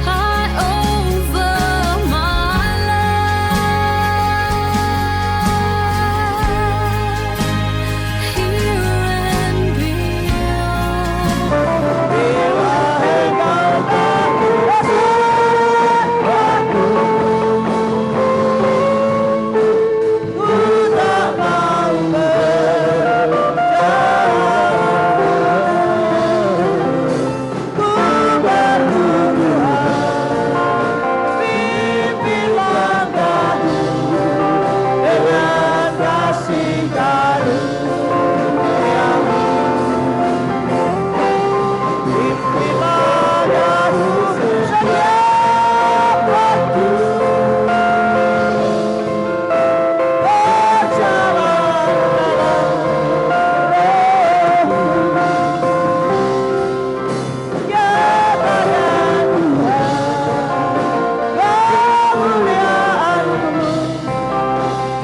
I over my life, here and beyond.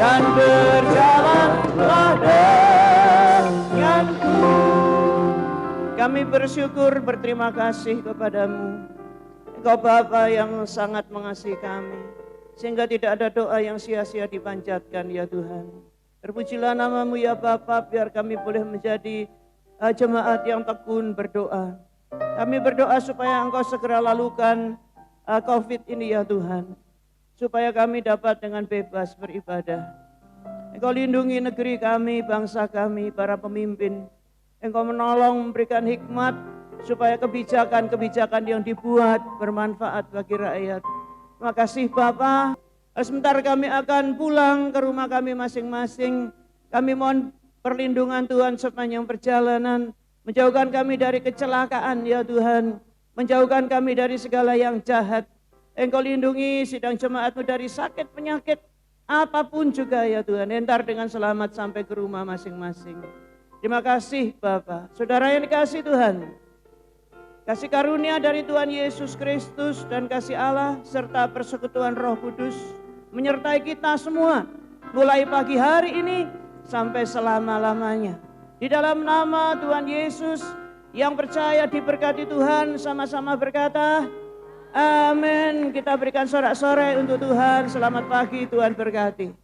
Dan berjalanlah denganku. Kami bersyukur, berterima kasih kepadamu. Engkau Bapa yang sangat mengasihi kami, sehingga tidak ada doa yang sia-sia dipanjatkan ya Tuhan. Terpujilah namamu ya Bapa, biar kami boleh menjadi jemaat yang tekun berdoa. Kami berdoa supaya Engkau segera lalukan COVID ini ya Tuhan, supaya kami dapat dengan bebas beribadah. Engkau lindungi negeri kami, bangsa kami, para pemimpin. Engkau menolong memberikan hikmat supaya kebijakan-kebijakan yang dibuat bermanfaat bagi rakyat. Terima kasih Bapa. Sebentar kami akan pulang ke rumah kami masing-masing. Kami mohon perlindungan Tuhan sepanjang perjalanan. Menjauhkan kami dari kecelakaan ya Tuhan. Menjauhkan kami dari segala yang jahat. Engkau lindungi sidang jemaat-Mu dari sakit penyakit apapun juga ya Tuhan. Entar dengan selamat sampai ke rumah masing-masing. Terima kasih Bapa. Saudara yang dikasihi Tuhan, kasih karunia dari Tuhan Yesus Kristus dan kasih Allah serta persekutuan Roh Kudus menyertai kita semua mulai pagi hari ini sampai selama-lamanya. Di dalam nama Tuhan Yesus, yang percaya diberkati Tuhan sama-sama berkata amin. Kita berikan sorak-sorai untuk Tuhan. Selamat pagi, Tuhan berkati.